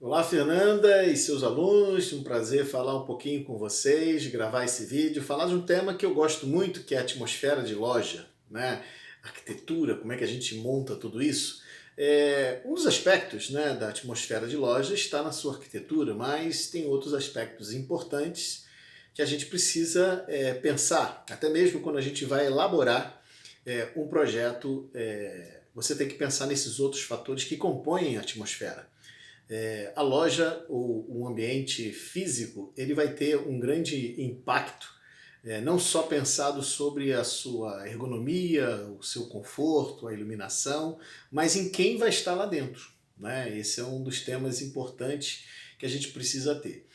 Olá, Fernanda e seus alunos, um prazer falar um pouquinho com vocês, gravar esse vídeo, falar de um tema que eu gosto muito, que é a atmosfera de loja, né? Arquitetura, como é que a gente monta tudo isso. Um dos aspectos, né, da atmosfera de loja está na sua arquitetura, mas tem outros aspectos importantes que a gente precisa pensar, até mesmo quando a gente vai elaborar um projeto, você tem que pensar nesses outros fatores que compõem a atmosfera. A loja, ou um ambiente físico, ele vai ter um grande impacto, não só pensado sobre a sua ergonomia, o seu conforto, a iluminação, mas em quem vai estar lá dentro. Né? Esse é um dos temas importantes que a gente precisa ter.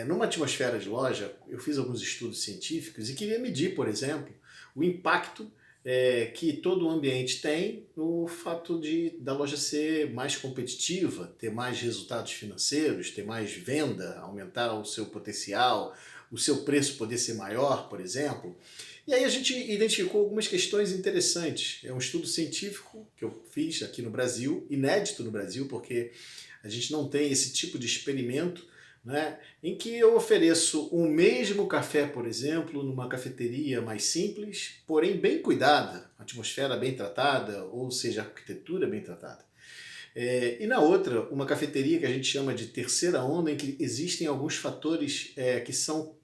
Numa atmosfera de loja, eu fiz alguns estudos científicos e queria medir, por exemplo, o impacto que todo o ambiente tem no fato da loja ser mais competitiva, ter mais resultados financeiros, ter mais venda, aumentar o seu potencial, o seu preço poder ser maior, por exemplo. E aí a gente identificou algumas questões interessantes. É um estudo científico que eu fiz aqui no Brasil, inédito no Brasil, porque a gente não tem esse tipo de experimento, né, em que eu ofereço o mesmo café, por exemplo, numa cafeteria mais simples, porém bem cuidada, atmosfera bem tratada, ou seja, arquitetura bem tratada. E na outra, uma cafeteria que a gente chama de terceira onda, em que existem alguns fatores que são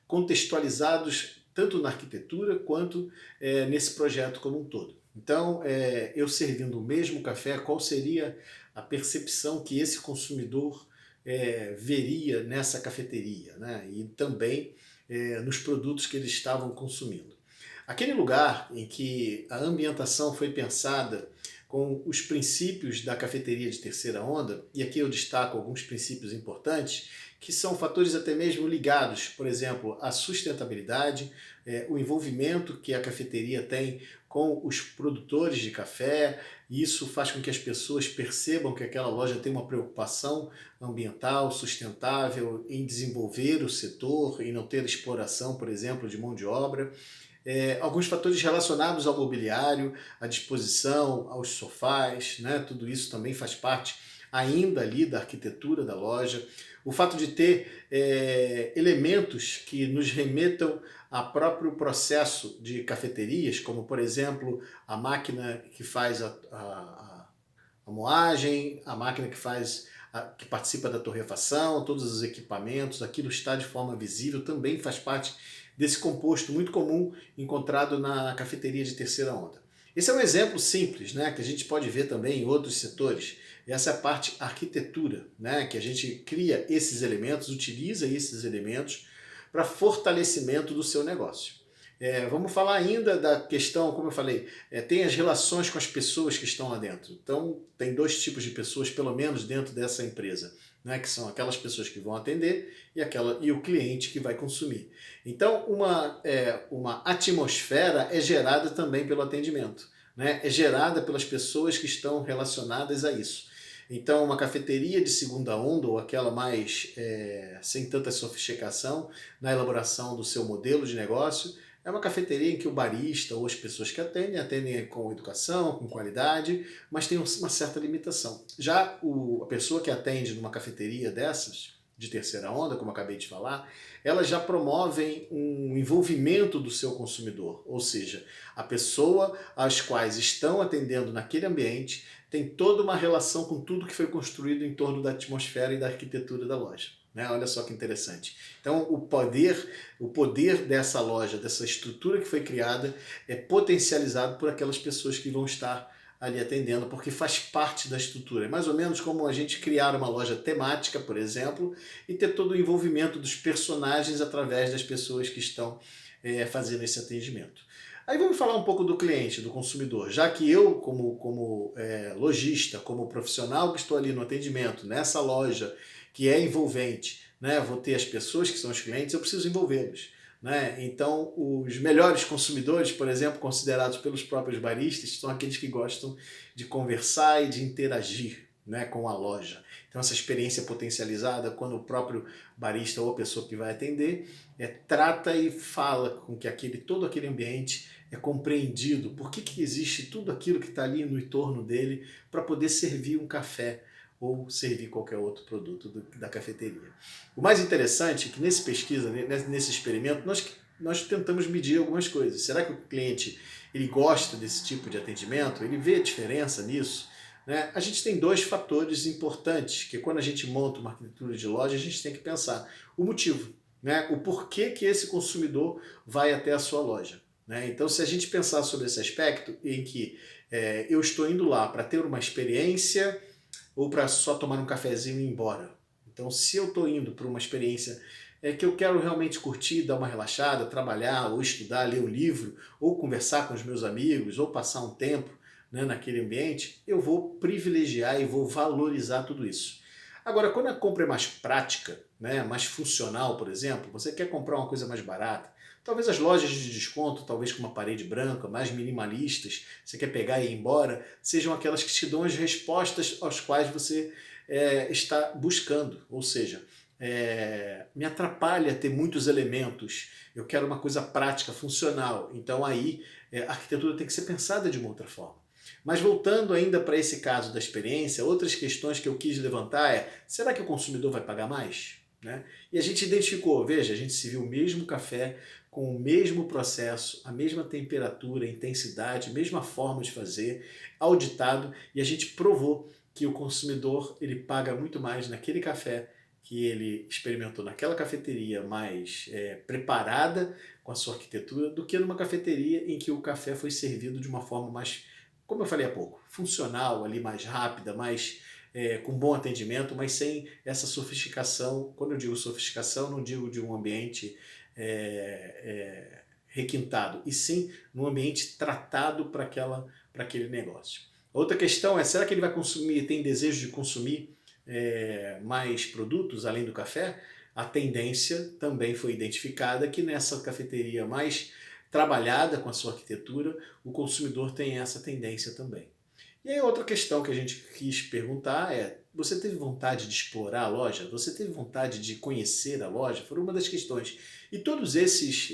contextualizados tanto na arquitetura quanto nesse projeto como um todo. Então, eu servindo o mesmo café, qual seria a percepção que esse consumidor veria nessa cafeteria, né? E também nos produtos que eles estavam consumindo. Aquele lugar em que a ambientação foi pensada com os princípios da cafeteria de terceira onda, e aqui eu destaco alguns princípios importantes, que são fatores até mesmo ligados, por exemplo, à sustentabilidade, o envolvimento que a cafeteria tem com os produtores de café, e isso faz com que as pessoas percebam que aquela loja tem uma preocupação ambiental, sustentável, em desenvolver o setor, em não ter exploração, por exemplo, de mão de obra. Alguns fatores relacionados ao mobiliário, à disposição, aos sofás, né? Tudo isso também faz parte ainda ali da arquitetura da loja. O fato de ter elementos que nos remetam ao próprio processo de cafeterias, como por exemplo a máquina que faz a moagem, a máquina que participa da torrefação, todos os equipamentos, aquilo está de forma visível, também faz parte desse composto muito comum encontrado na cafeteria de terceira onda. Esse é um exemplo simples, né, que a gente pode ver também em outros setores. Essa é a parte arquitetura, né, que a gente cria esses elementos, utiliza esses elementos para fortalecimento do seu negócio. Vamos falar ainda da questão, como eu falei, tem as relações com as pessoas que estão lá dentro. Então, tem dois tipos de pessoas, pelo menos, dentro dessa empresa, né, que são aquelas pessoas que vão atender e o cliente que vai consumir. Então, uma atmosfera é gerada também pelo atendimento, né? É gerada pelas pessoas que estão relacionadas a isso. Então, uma cafeteria de segunda onda, ou aquela mais sem tanta sofisticação na elaboração do seu modelo de negócio, é uma cafeteria em que o barista ou as pessoas que atendem com educação, com qualidade, mas tem uma certa limitação. Já a pessoa que atende numa cafeteria dessas, de terceira onda, como eu acabei de falar, elas já promovem um envolvimento do seu consumidor, ou seja, a pessoa às quais estão atendendo naquele ambiente tem toda uma relação com tudo que foi construído em torno da atmosfera e da arquitetura da loja. Né? Olha só que interessante. Então, o poder dessa loja, dessa estrutura que foi criada, é potencializado por aquelas pessoas que vão estar ali atendendo, porque faz parte da estrutura. É mais ou menos como a gente criar uma loja temática, por exemplo, e ter todo o envolvimento dos personagens através das pessoas que estão fazendo esse atendimento. Aí vamos falar um pouco do cliente, do consumidor, já que eu, como lojista, como profissional que estou ali no atendimento, nessa loja que é envolvente, né, vou ter as pessoas que são os clientes, eu preciso envolvê-los. Né? Então, os melhores consumidores, por exemplo, considerados pelos próprios baristas, são aqueles que gostam de conversar e de interagir, né, com a loja. Então, essa experiência potencializada, quando o próprio barista ou a pessoa que vai atender trata e fala com que todo aquele ambiente é compreendido. Por que existe tudo aquilo que está ali no entorno dele para poder servir um café ou servir qualquer outro produto da cafeteria. O mais interessante é que nesse experimento, nós tentamos medir algumas coisas. Será que o cliente ele gosta desse tipo de atendimento? Ele vê diferença nisso? Né? A gente tem dois fatores importantes que quando a gente monta uma arquitetura de loja, a gente tem que pensar. O motivo, né? O porquê que esse consumidor vai até a sua loja. Né? Então, se a gente pensar sobre esse aspecto em que eu estou indo lá para ter uma experiência ou para só tomar um cafezinho e ir embora. Então, se eu estou indo para uma experiência que eu quero realmente curtir, dar uma relaxada, trabalhar, ou estudar, ler um livro, ou conversar com os meus amigos, ou passar um tempo, né, naquele ambiente, eu vou privilegiar e vou valorizar tudo isso. Agora, quando a compra é mais prática, né, mais funcional, por exemplo, você quer comprar uma coisa mais barata, talvez as lojas de desconto, talvez com uma parede branca, mais minimalistas, você quer pegar e ir embora, sejam aquelas que te dão as respostas às quais você está buscando. Ou seja, me atrapalha ter muitos elementos, eu quero uma coisa prática, funcional. Então aí a arquitetura tem que ser pensada de uma outra forma. Mas voltando ainda para esse caso da experiência, outras questões que eu quis levantar será que o consumidor vai pagar mais? Né? E a gente identificou, veja, a gente serviu o mesmo café, com o mesmo processo, a mesma temperatura, intensidade, mesma forma de fazer, auditado, e a gente provou que o consumidor ele paga muito mais naquele café que ele experimentou naquela cafeteria mais preparada com a sua arquitetura do que numa cafeteria em que o café foi servido de uma forma mais, como eu falei há pouco, funcional, ali mais rápida, mais com bom atendimento, mas sem essa sofisticação. Quando eu digo sofisticação, não digo de um ambiente requintado, e sim num ambiente tratado para aquele negócio. Outra questão será que ele vai consumir, tem desejo de consumir mais produtos além do café? A tendência também foi identificada que nessa cafeteria mais trabalhada com a sua arquitetura, o consumidor tem essa tendência também. E aí outra questão que a gente quis perguntar você teve vontade de explorar a loja? Você teve vontade de conhecer a loja? Foi uma das questões. E todos esses,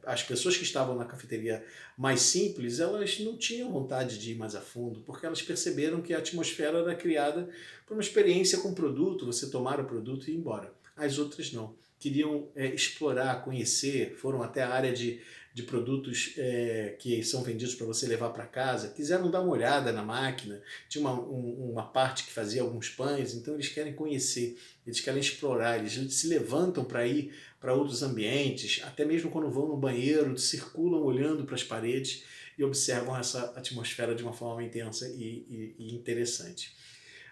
as pessoas que estavam na cafeteria mais simples, elas não tinham vontade de ir mais a fundo, porque elas perceberam que a atmosfera era criada por uma experiência com o produto, você tomar o produto e ir embora. As outras não. Queriam explorar, conhecer, foram até a área de produtos que são vendidos para você levar para casa, quiseram dar uma olhada na máquina, tinha uma parte que fazia alguns pães, então eles querem conhecer, eles querem explorar, eles se levantam para ir para outros ambientes, até mesmo quando vão no banheiro, circulam olhando para as paredes e observam essa atmosfera de uma forma intensa e interessante.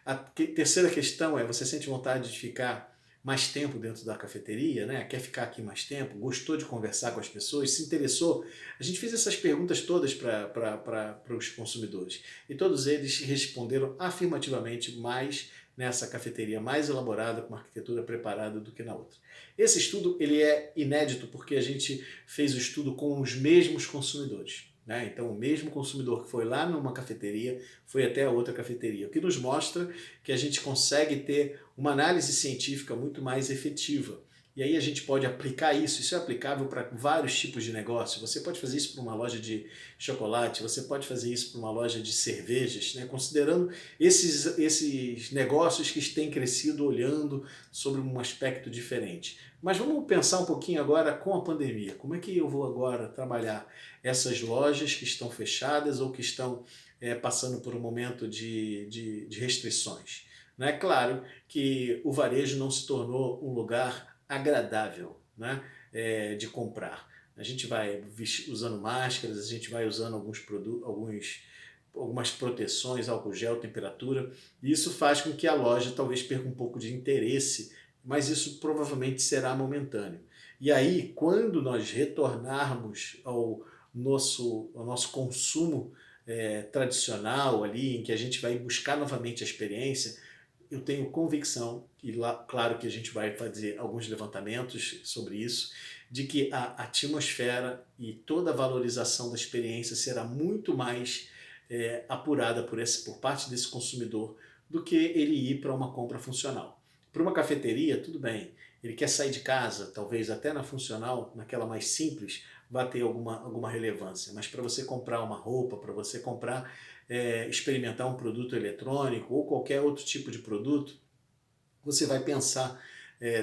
A terceira questão você sente vontade de ficar mais tempo dentro da cafeteria, né? Quer ficar aqui mais tempo? Gostou de conversar com as pessoas? Se interessou? A gente fez essas perguntas todas para os consumidores e todos eles responderam afirmativamente mais nessa cafeteria mais elaborada, com uma arquitetura preparada do que na outra. Esse estudo ele é inédito porque a gente fez o estudo com os mesmos consumidores. Né? Então, o mesmo consumidor que foi lá numa cafeteria foi até a outra cafeteria, o que nos mostra que a gente consegue ter uma análise científica muito mais efetiva. E aí a gente pode aplicar isso é aplicável para vários tipos de negócio. Você pode fazer isso para uma loja de chocolate, você pode fazer isso para uma loja de cervejas, né? Considerando esses negócios que têm crescido olhando sobre um aspecto diferente. Mas vamos pensar um pouquinho agora com a pandemia. Como é que eu vou agora trabalhar essas lojas que estão fechadas ou que estão passando por um momento de restrições? É claro que o varejo não se tornou um lugar agradável, né, de comprar. A gente vai usando máscaras, a gente vai usando alguns produtos, algumas proteções, álcool gel, temperatura, e isso faz com que a loja talvez perca um pouco de interesse, mas isso provavelmente será momentâneo. E aí, quando nós retornarmos ao nosso consumo tradicional ali, em que a gente vai buscar novamente a experiência, eu tenho convicção, e lá, claro que a gente vai fazer alguns levantamentos sobre isso, de que a atmosfera e toda a valorização da experiência será muito mais apurada por parte desse consumidor do que ele ir para uma compra funcional. Para uma cafeteria, tudo bem, ele quer sair de casa, talvez até na funcional, naquela mais simples, vai ter alguma relevância, mas para você comprar uma roupa, para você comprar experimentar um produto eletrônico ou qualquer outro tipo de produto, você vai pensar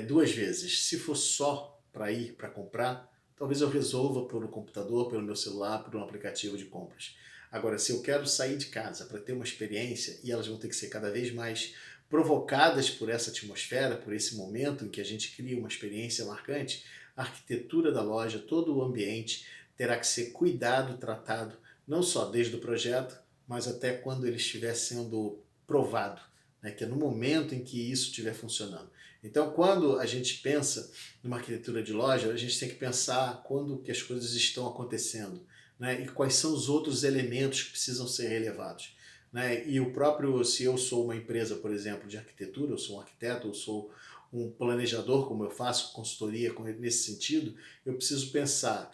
duas vezes. Se for só para ir para comprar, talvez eu resolva pelo computador, pelo meu celular, por um aplicativo de compras. Agora, se eu quero sair de casa para ter uma experiência, e elas vão ter que ser cada vez mais provocadas por essa atmosfera, por esse momento em que a gente cria uma experiência marcante, a arquitetura da loja, todo o ambiente terá que ser cuidado, tratado, não só desde o projeto, mas até quando ele estiver sendo provado, né? Que é no momento em que isso estiver funcionando. Então, quando a gente pensa numa arquitetura de loja, a gente tem que pensar quando que as coisas estão acontecendo, né? E quais são os outros elementos que precisam ser relevados. Né? E o próprio, se eu sou uma empresa, por exemplo, de arquitetura, eu sou um arquiteto, eu sou um planejador, como eu faço consultoria nesse sentido, eu preciso pensar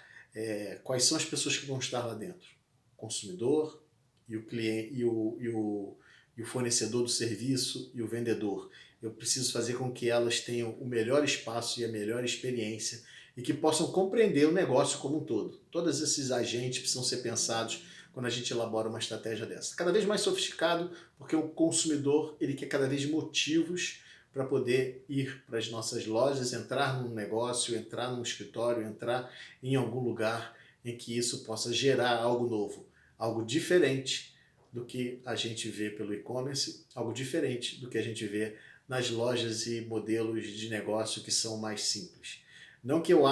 quais são as pessoas que vão estar lá dentro. O consumidor e o cliente e o fornecedor do serviço e o vendedor. Eu preciso fazer com que elas tenham o melhor espaço e a melhor experiência e que possam compreender o negócio como um todo. Todos esses agentes precisam ser pensados quando a gente elabora uma estratégia dessa. Cada vez mais sofisticado, porque o consumidor ele quer cada vez motivos para poder ir para as nossas lojas, entrar num negócio, entrar num escritório, entrar em algum lugar em que isso possa gerar algo novo, algo diferente do que a gente vê pelo e-commerce, algo diferente do que a gente vê nas lojas e modelos de negócio que são mais simples. Não que eu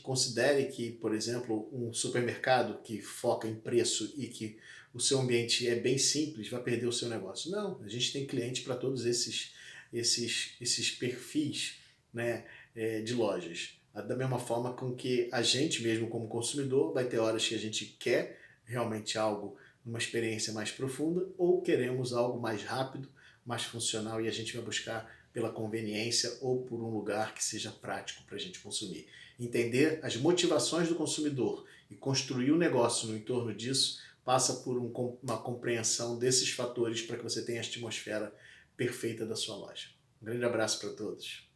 considere que, por exemplo, um supermercado que foca em preço e que o seu ambiente é bem simples vai perder o seu negócio. Não, a gente tem cliente para todos esses perfis, né, de lojas. Da mesma forma com que a gente mesmo como consumidor vai ter horas que a gente quer realmente algo, uma experiência mais profunda, ou queremos algo mais rápido, mais funcional e a gente vai buscar pela conveniência ou por um lugar que seja prático para a gente consumir. Entender as motivações do consumidor e construir um negócio no entorno disso passa por uma compreensão desses fatores para que você tenha a atmosfera perfeita da sua loja. Um grande abraço para todos.